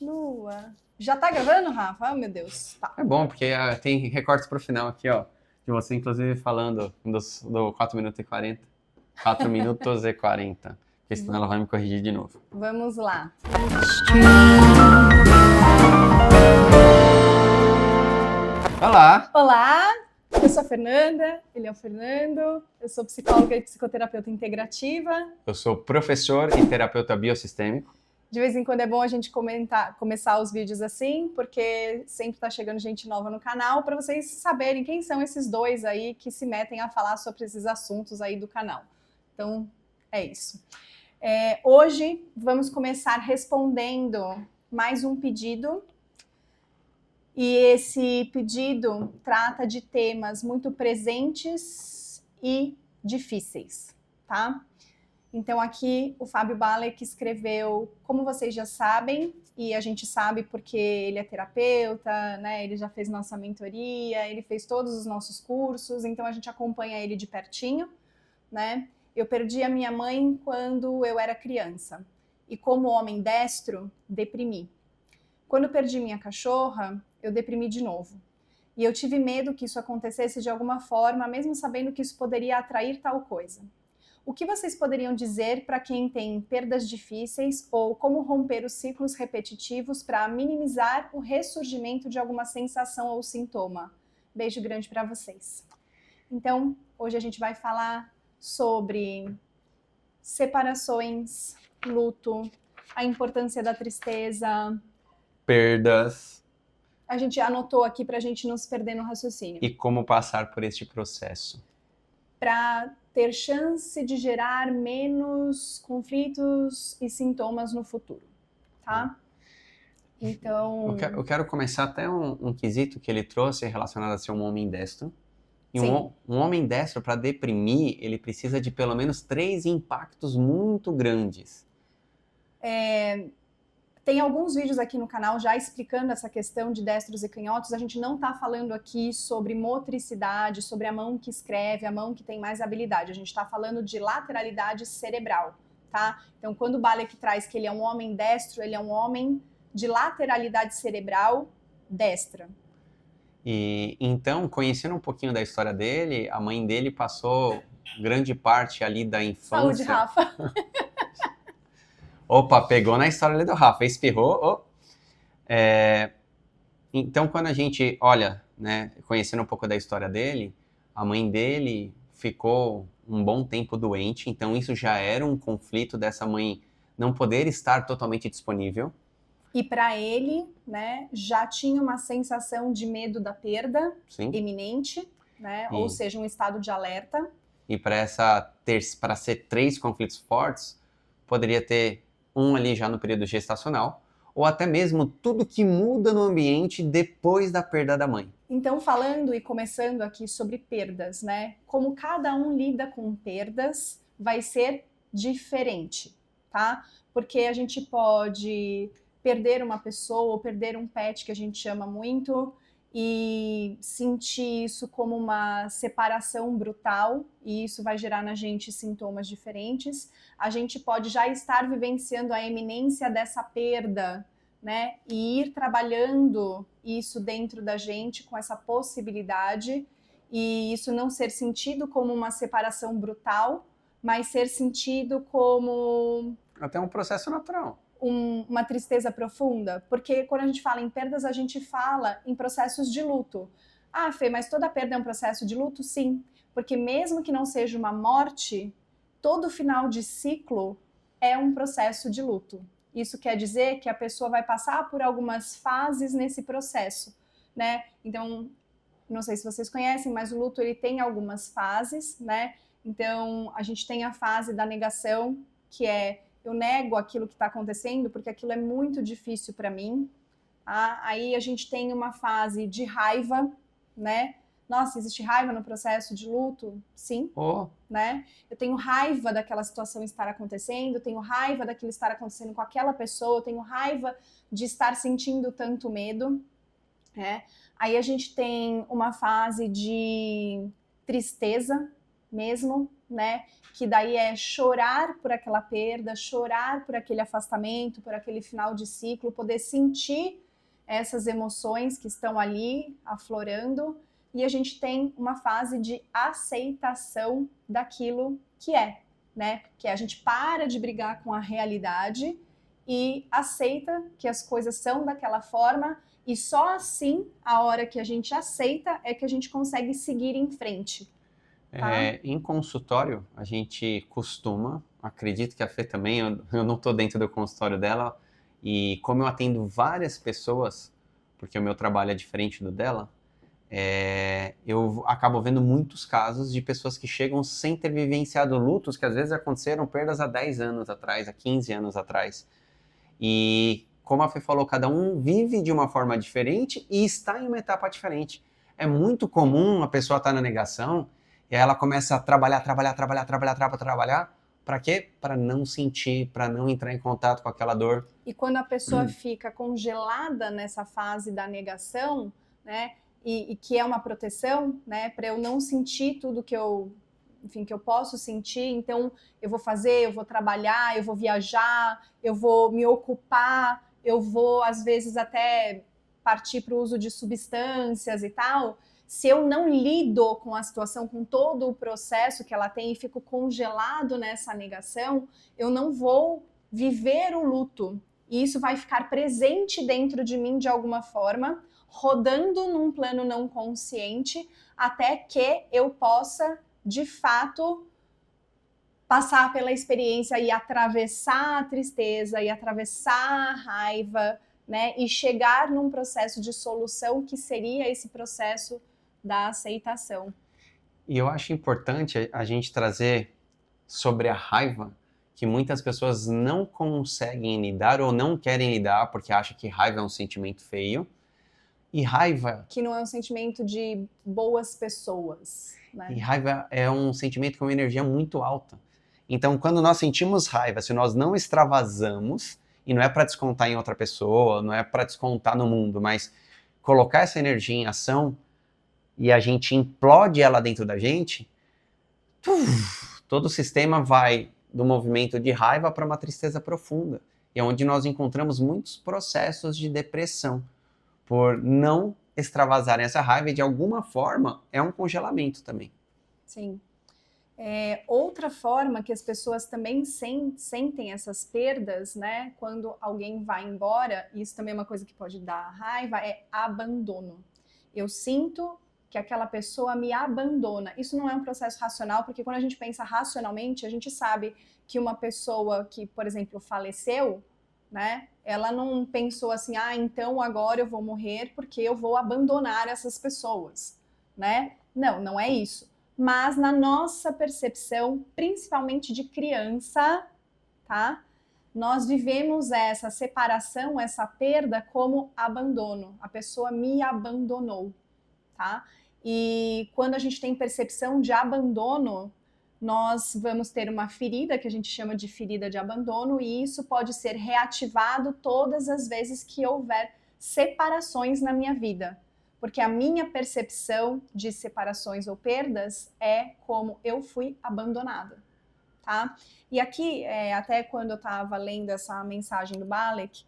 Lua. Já tá gravando, Rafa? Oh, meu Deus. Tá. É bom, porque tem recortes pro final aqui, ó. De você, inclusive, falando do 4 minutos e 40. 4 minutos e 40. Porque senão ela vai me corrigir de novo. Vamos lá. Olá! Olá, eu sou a Fernanda, ele é o Fernando, eu sou psicóloga e psicoterapeuta integrativa. Eu sou professor e terapeuta biossistêmico. De vez em quando é bom a gente começar os vídeos assim, porque sempre está chegando gente nova no canal, para vocês saberem quem são esses dois aí que se metem a falar sobre esses assuntos aí do canal. Então, é isso. Hoje vamos começar respondendo mais um pedido. E esse pedido trata de temas muito presentes e difíceis, tá? Então aqui o Fábio Balek escreveu, como vocês já sabem, e a gente sabe porque ele é terapeuta, né? Ele já fez nossa mentoria, ele fez todos os nossos cursos, então a gente acompanha ele de pertinho, né? Eu perdi a minha mãe quando eu era criança e como homem destro, deprimi. Quando perdi minha cachorra, eu deprimi de novo. E eu tive medo que isso acontecesse de alguma forma, mesmo sabendo que isso poderia atrair tal coisa. O que vocês poderiam dizer para quem tem perdas difíceis ou como romper os ciclos repetitivos para minimizar o ressurgimento de alguma sensação ou sintoma? Beijo grande para vocês. Então, hoje a gente vai falar sobre separações, luto, a importância da tristeza, Perdas. A gente anotou aqui para a gente não se perder no raciocínio. E como passar por este processo. Para ter chance de gerar menos conflitos e sintomas no futuro, tá? Então... Eu quero começar até um quesito que ele trouxe relacionado a ser um homem destro. E um homem destro, para deprimir, ele precisa de pelo menos 3 impactos muito grandes. Tem alguns vídeos aqui no canal já explicando essa questão de destros e canhotos. A gente não está falando aqui sobre motricidade, sobre a mão que escreve, a mão que tem mais habilidade. A gente está falando de lateralidade cerebral, tá? Então, quando o Balek traz que ele é um homem destro, ele é um homem de lateralidade cerebral destra. E então, conhecendo um pouquinho da história dele, a mãe dele passou grande parte ali da infância... Saúde, Rafa! Opa, pegou na história ali do Rafa, espirrou. Então, quando a gente olha, né, conhecendo um pouco da história dele, a mãe dele ficou um bom tempo doente, então isso já era um conflito dessa mãe não poder estar totalmente disponível. E para ele, né, já tinha uma sensação de medo da perda iminente, né, ou seja, um estado de alerta. E para ser 3 conflitos fortes, poderia ter um ali já no período gestacional, ou até mesmo tudo que muda no ambiente depois da perda da mãe. Então, falando e começando aqui sobre perdas, né? Como cada um lida com perdas vai ser diferente, tá? Porque a gente pode perder uma pessoa ou perder um pet que a gente ama muito e sentir isso como uma separação brutal, e isso vai gerar na gente sintomas diferentes. A gente pode já estar vivenciando a iminência dessa perda, né? E ir trabalhando isso dentro da gente com essa possibilidade, e isso não ser sentido como uma separação brutal, mas ser sentido como... Até um processo natural. Uma tristeza profunda, porque quando a gente fala em perdas, a gente fala em processos de luto. Ah, Fê, mas toda perda é um processo de luto? Sim, porque mesmo que não seja uma morte, todo final de ciclo é um processo de luto. Isso quer dizer que a pessoa vai passar por algumas fases nesse processo, né? Então, não sei se vocês conhecem, mas o luto ele tem algumas fases, né? Então, a gente tem a fase da negação, que é eu nego aquilo que está acontecendo porque aquilo é muito difícil para mim. Tá? Aí a gente tem uma fase de raiva, né? Nossa, existe raiva no processo de luto? Sim. Né? Eu tenho raiva daquela situação estar acontecendo, eu tenho raiva daquilo estar acontecendo com aquela pessoa, eu tenho raiva de estar sentindo tanto medo. Né? Aí a gente tem uma fase de tristeza mesmo, né? Que daí é chorar por aquela perda, chorar por aquele afastamento, por aquele final de ciclo, poder sentir essas emoções que estão ali aflorando. E a gente tem uma fase de aceitação daquilo que é, né? Que a gente para de brigar com a realidade e aceita que as coisas são daquela forma, e só assim, a hora que a gente aceita, é que a gente consegue seguir em frente. Tá? Em consultório, a gente costuma, acredito que a Fê também, eu não estou dentro do consultório dela, e como eu atendo várias pessoas, porque o meu trabalho é diferente do dela, eu acabo vendo muitos casos de pessoas que chegam sem ter vivenciado lutos que às vezes aconteceram perdas há 10 anos atrás, há 15 anos atrás. E como a Fê falou, cada um vive de uma forma diferente e está em uma etapa diferente. É muito comum a pessoa estar na negação e aí ela começa a trabalhar. Para quê? Para não sentir, para não entrar em contato com aquela dor. E quando a pessoa fica congelada nessa fase da negação, né, e que é uma proteção, né, para eu não sentir tudo que eu posso sentir, então eu vou fazer, eu vou trabalhar, eu vou viajar, eu vou me ocupar, eu vou às vezes até partir para o uso de substâncias e tal. Se eu não lido com a situação, com todo o processo que ela tem e fico congelado nessa negação, eu não vou viver o luto. E isso vai ficar presente dentro de mim de alguma forma, rodando num plano não consciente, até que eu possa, de fato, passar pela experiência e atravessar a tristeza, e atravessar a raiva, né? E chegar num processo de solução que seria esse processo da aceitação. E eu acho importante a gente trazer sobre a raiva, que muitas pessoas não conseguem lidar ou não querem lidar porque acham que raiva é um sentimento feio. E raiva... que não é um sentimento de boas pessoas, né? E raiva é um sentimento com uma energia muito alta. Então, quando nós sentimos raiva, se nós não extravasamos, e não é para descontar em outra pessoa, não é para descontar no mundo, mas colocar essa energia em ação e a gente implode ela dentro da gente, todo o sistema vai do movimento de raiva para uma tristeza profunda. E é onde nós encontramos muitos processos de depressão, por não extravasarem essa raiva, e de alguma forma é um congelamento também. Sim. Outra forma que as pessoas também sentem essas perdas, né, quando alguém vai embora, e isso também é uma coisa que pode dar raiva, é abandono. Eu sinto que aquela pessoa me abandona. Isso não é um processo racional, porque quando a gente pensa racionalmente, a gente sabe que uma pessoa que, por exemplo, faleceu, né, ela não pensou assim, então agora eu vou morrer porque eu vou abandonar essas pessoas, né? Não, não é isso. Mas na nossa percepção, principalmente de criança, tá? Nós vivemos essa separação, essa perda como abandono. A pessoa me abandonou, tá? E quando a gente tem percepção de abandono, nós vamos ter uma ferida que a gente chama de ferida de abandono, e isso pode ser reativado todas as vezes que houver separações na minha vida. Porque a minha percepção de separações ou perdas é como eu fui abandonada, tá? E aqui, até quando eu estava lendo essa mensagem do Balek,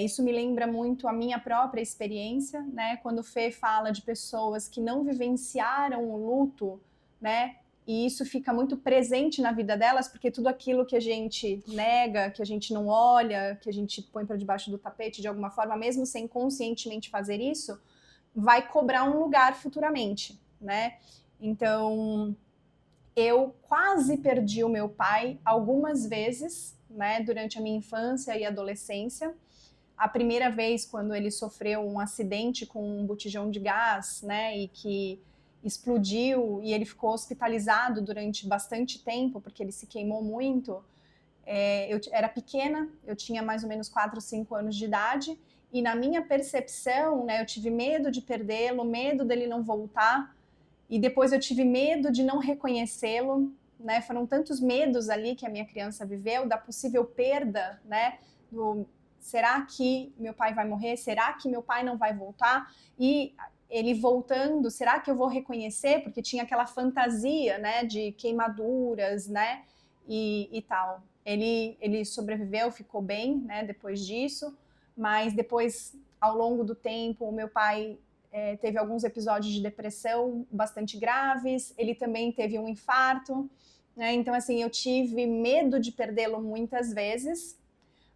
isso me lembra muito a minha própria experiência, né? Quando o Fê fala de pessoas que não vivenciaram o luto, né? E isso fica muito presente na vida delas, porque tudo aquilo que a gente nega, que a gente não olha, que a gente põe para debaixo do tapete de alguma forma, mesmo sem conscientemente fazer isso, vai cobrar um lugar futuramente, né? Então, eu quase perdi o meu pai algumas vezes, né, durante a minha infância e adolescência. A primeira vez, quando ele sofreu um acidente com um botijão de gás, né, e que explodiu, e ele ficou hospitalizado durante bastante tempo, porque ele se queimou muito. Eu era pequena, eu tinha mais ou menos 4 ou 5 anos de idade, e na minha percepção, né, eu tive medo de perdê-lo, medo dele não voltar, e depois eu tive medo de não reconhecê-lo, né, foram tantos medos ali que a minha criança viveu, da possível perda, né, será que meu pai vai morrer? Será que meu pai não vai voltar? E ele voltando, será que eu vou reconhecer? Porque tinha aquela fantasia, né, de queimaduras, né, e tal. Ele sobreviveu, ficou bem, né, depois disso, mas depois, ao longo do tempo, o meu pai teve alguns episódios de depressão bastante graves, ele também teve um infarto, né, então, assim, eu tive medo de perdê-lo muitas vezes,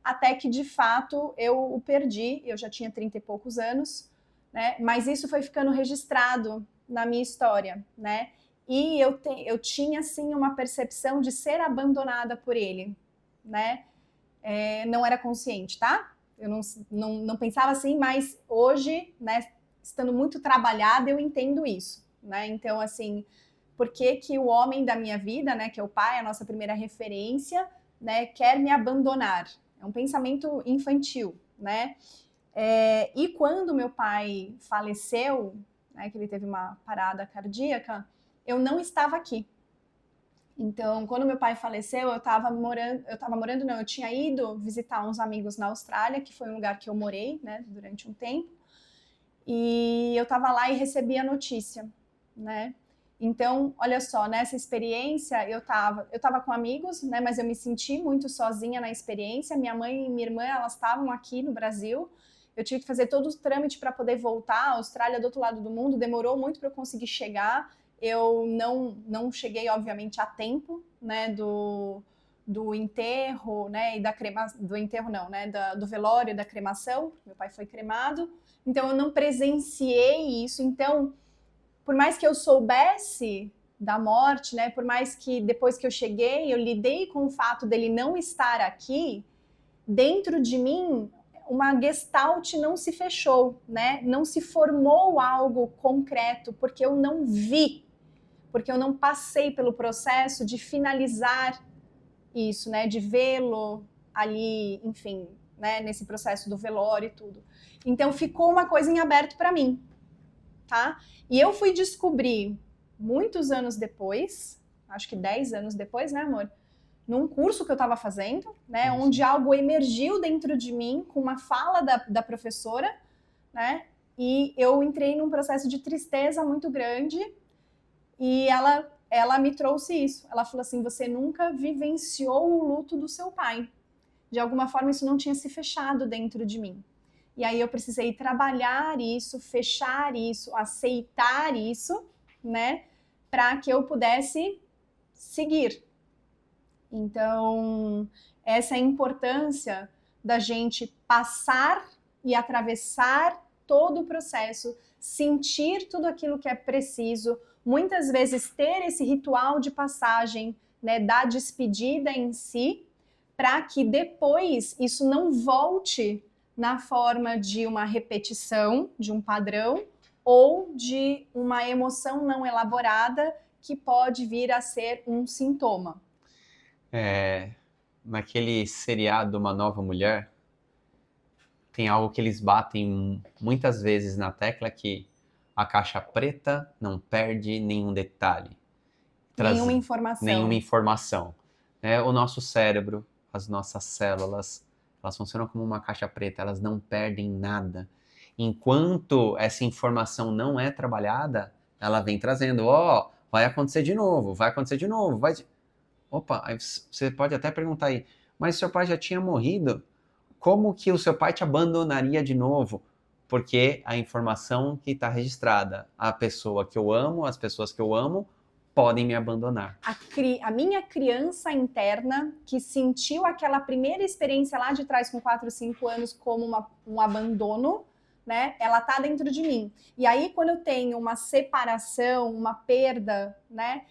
até que, de fato, eu o perdi, eu já tinha 30 e poucos anos, né? Mas isso foi ficando registrado na minha história, né? E eu tinha, assim, uma percepção de ser abandonada por ele, né? Não era consciente, tá? Eu não pensava assim, mas hoje, né, estando muito trabalhada, eu entendo isso, né? Então, assim, por que o homem da minha vida, né, que é o pai, a nossa primeira referência, né, quer me abandonar? É um pensamento infantil, né? E quando meu pai faleceu, né, que ele teve uma parada cardíaca, eu não estava aqui. Então, quando meu pai faleceu, eu tinha ido visitar uns amigos na Austrália, que foi um lugar que eu morei, né, durante um tempo, e eu estava lá e recebi a notícia, né? Então, olha só, nessa experiência eu tava com amigos, né, mas eu me senti muito sozinha na experiência. Minha mãe e minha irmã, elas estavam aqui no Brasil. Eu tive que fazer todo o trâmite para poder voltar. A Austrália, do outro lado do mundo, demorou muito para eu conseguir chegar. Eu não cheguei, obviamente, a tempo, né, do enterro, né, e da cremação, do enterro não, né, do velório e da cremação. Meu pai foi cremado. Então, eu não presenciei isso. Então, por mais que eu soubesse da morte, né, por mais que depois que eu cheguei, eu lidei com o fato dele não estar aqui, dentro de mim, uma gestalt não se fechou, né? Não se formou algo concreto, porque eu não vi, porque eu não passei pelo processo de finalizar isso, né, de vê-lo ali, enfim, né, nesse processo do velório e tudo. Então ficou uma coisa em aberto para mim, tá? E eu fui descobrir muitos anos depois, acho que 10 anos depois, né, amor? Num curso que eu estava fazendo, né, onde algo emergiu dentro de mim com uma fala da professora, né? E eu entrei num processo de tristeza muito grande e ela me trouxe isso. Ela falou assim: você nunca vivenciou o luto do seu pai. De alguma forma, isso não tinha se fechado dentro de mim. E aí eu precisei trabalhar isso, fechar isso, aceitar isso, né? Para que eu pudesse seguir. Então, essa é a importância da gente passar e atravessar todo o processo, sentir tudo aquilo que é preciso, muitas vezes ter esse ritual de passagem, né, da despedida em si, para que depois isso não volte na forma de uma repetição, de um padrão, ou de uma emoção não elaborada que pode vir a ser um sintoma. Naquele seriado Uma Nova Mulher, tem algo que eles batem muitas vezes na tecla, que a caixa preta não perde nenhum detalhe. Nenhuma informação. Nenhuma informação. O nosso cérebro, as nossas células, elas funcionam como uma caixa preta, elas não perdem nada. Enquanto essa informação não é trabalhada, ela vem trazendo, vai acontecer de novo, vai acontecer de novo, vai... Opa, aí você pode até perguntar aí, mas seu pai já tinha morrido? Como que o seu pai te abandonaria de novo? Porque a informação que está registrada, a pessoa que eu amo, as pessoas que eu amo, podem me abandonar. A minha criança interna, que sentiu aquela primeira experiência lá de trás, com 4, 5 anos, como um abandono, né? Ela tá dentro de mim. E aí, quando eu tenho uma separação, uma perda, né?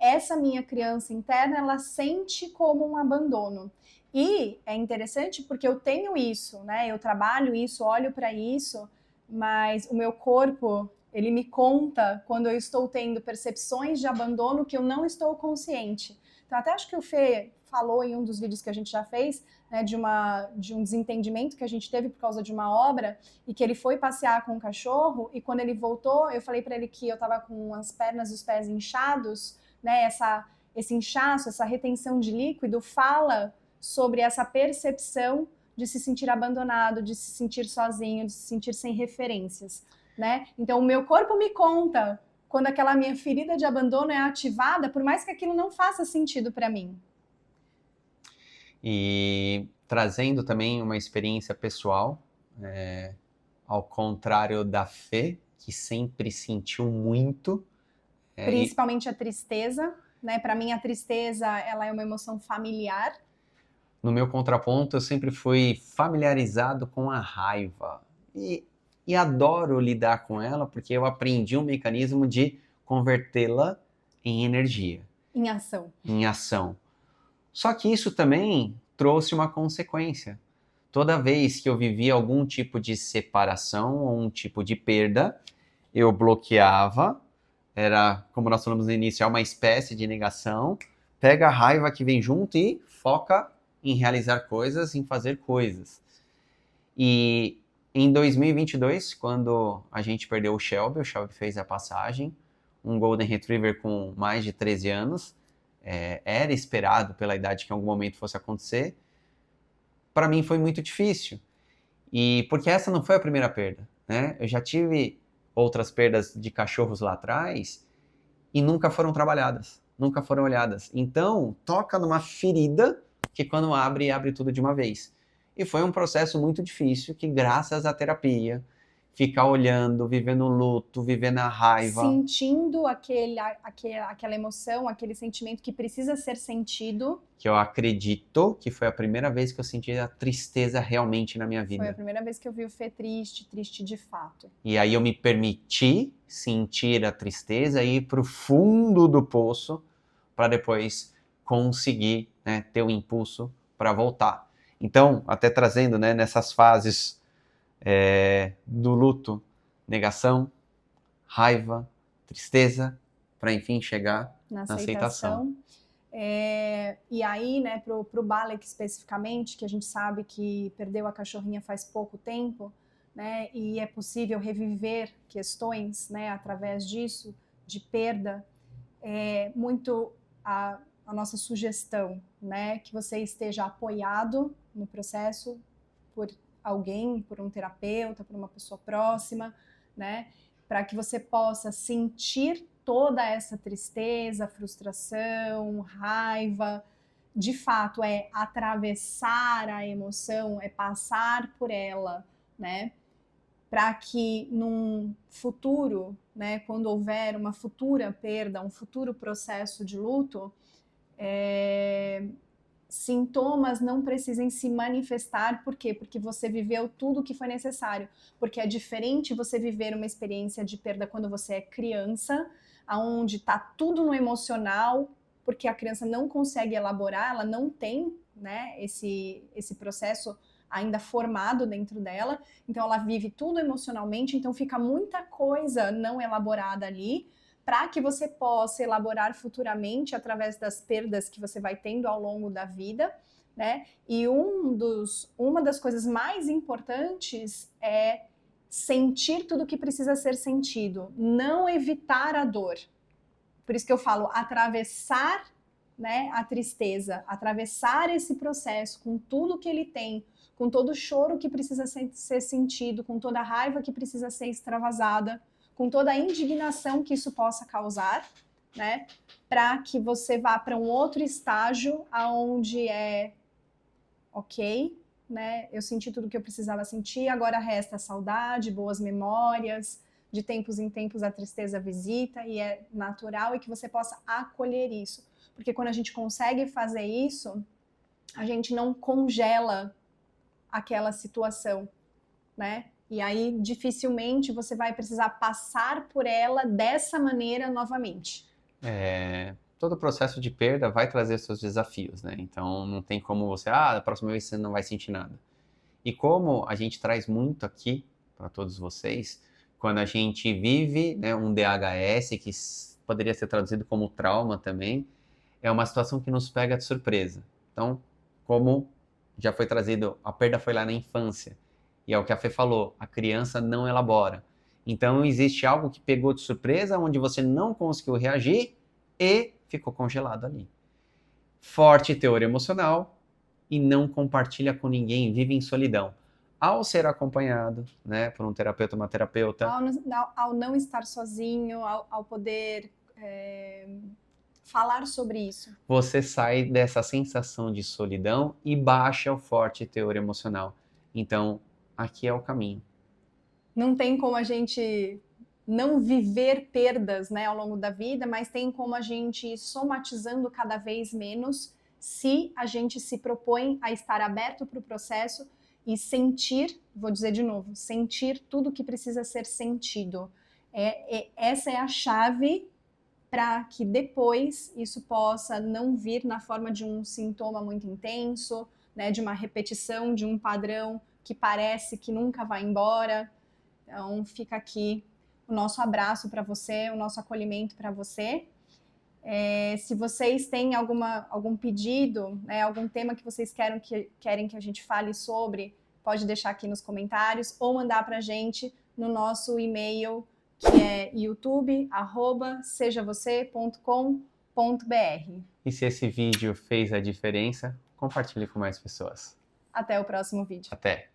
Essa minha criança interna, ela sente como um abandono. E é interessante porque eu tenho isso, né? Eu trabalho isso, olho para isso, mas o meu corpo, ele me conta quando eu estou tendo percepções de abandono que eu não estou consciente. Então, até acho que o Fê falou em um dos vídeos que a gente já fez, né, de um desentendimento que a gente teve por causa de uma obra, e que ele foi passear com o cachorro, e quando ele voltou, eu falei para ele que eu estava com as pernas e os pés inchados, né, esse inchaço, essa retenção de líquido fala sobre essa percepção de se sentir abandonado, de se sentir sozinho, de se sentir sem referências. né? Então, o meu corpo me conta quando aquela minha ferida de abandono é ativada, por mais que aquilo não faça sentido para mim. E trazendo também uma experiência pessoal, ao contrário da Fê, que sempre sentiu muito. Principalmente a tristeza, né? Para mim, a tristeza, ela é uma emoção familiar. No meu contraponto, eu sempre fui familiarizado com a raiva. E adoro lidar com ela, porque eu aprendi um mecanismo de convertê-la em energia. Em ação. Em ação. Só que isso também trouxe uma consequência. Toda vez que eu vivia algum tipo de separação ou um tipo de perda, eu bloqueava. Era, como nós falamos no início, uma espécie de negação. Pega a raiva que vem junto e foca em realizar coisas, em fazer coisas. E em 2022, quando a gente perdeu o Shelby fez a passagem, um Golden Retriever com mais de 13 anos, era esperado pela idade que em algum momento fosse acontecer. Para mim foi muito difícil, e porque essa não foi a primeira perda, né? Eu já tive outras perdas de cachorros lá atrás e nunca foram trabalhadas, nunca foram olhadas. Então, toca numa ferida que quando abre tudo de uma vez. E foi um processo muito difícil que, graças à terapia, ficar olhando, vivendo o luto, vivendo a raiva. Sentindo aquela emoção, aquele sentimento que precisa ser sentido. Que eu acredito que foi a primeira vez que eu senti a tristeza realmente na minha vida. Foi a primeira vez que eu vi o Fê triste de fato. E aí eu me permiti sentir a tristeza e ir para o fundo do poço para depois conseguir, né, ter o impulso para voltar. Então, até trazendo, né, nessas fases do luto, negação, raiva, tristeza, para enfim chegar na aceitação. E aí, né, pro Balek especificamente, que a gente sabe que perdeu a cachorrinha faz pouco tempo, né, e é possível reviver questões, né, através disso, de perda, muito a nossa sugestão, né, que você esteja apoiado no processo por alguém, por um terapeuta, por uma pessoa próxima, né, para que você possa sentir toda essa tristeza, frustração, raiva, de fato é atravessar a emoção, é passar por ela, né, para que num futuro, né, quando houver uma futura perda, um futuro processo de luto, sintomas não precisem se manifestar. Por quê? Porque você viveu tudo o que foi necessário. Porque é diferente você viver uma experiência de perda quando você é criança, onde está tudo no emocional, porque a criança não consegue elaborar, ela não tem, né, esse processo ainda formado dentro dela, então ela vive tudo emocionalmente, então fica muita coisa não elaborada ali, para que você possa elaborar futuramente através das perdas que você vai tendo ao longo da vida, né? E uma das coisas mais importantes é sentir tudo que precisa ser sentido, não evitar a dor. Por isso que eu falo, atravessar, né, a tristeza, atravessar esse processo com tudo que ele tem, com todo o choro que precisa ser sentido, com toda a raiva que precisa ser extravasada, com toda a indignação que isso possa causar, né, para que você vá para um outro estágio aonde ok, né, eu senti tudo que eu precisava sentir, agora resta a saudade, boas memórias, de tempos em tempos a tristeza visita e é natural, e que você possa acolher isso, porque quando a gente consegue fazer isso, a gente não congela aquela situação, né? E aí, dificilmente, você vai precisar passar por ela dessa maneira novamente. Todo processo de perda vai trazer seus desafios, né? Então, não tem como você, da próxima vez você não vai sentir nada. E como a gente traz muito aqui para todos vocês, quando a gente vive, né, um DHS, que poderia ser traduzido como trauma também, é uma situação que nos pega de surpresa. Então, como já foi trazido, a perda foi lá na infância. E é o que a Fê falou, a criança não elabora. Então, existe algo que pegou de surpresa, onde você não conseguiu reagir e ficou congelado ali. Forte teor emocional e não compartilha com ninguém, vive em solidão. ao ser acompanhado, né, por um terapeuta, uma terapeuta, Ao não estar sozinho, ao poder falar sobre isso. você sai dessa sensação de solidão e baixa o forte teor emocional. Então, aqui é o caminho. Não tem como a gente não viver perdas, né, ao longo da vida, mas tem como a gente ir somatizando cada vez menos se a gente se propõe a estar aberto para o processo e sentir, vou dizer de novo, sentir tudo que precisa ser sentido. Essa é a chave para que depois isso possa não vir na forma de um sintoma muito intenso, né, de uma repetição, de um padrão que parece que nunca vai embora. Então, fica aqui o nosso abraço para você, o nosso acolhimento para você. Se vocês têm algum pedido, né, algum tema que vocês querem que a gente fale sobre, pode deixar aqui nos comentários ou mandar para a gente no nosso e-mail, que é youtube@sejavocê.com.br. E se esse vídeo fez a diferença, compartilhe com mais pessoas. Até o próximo vídeo. Até!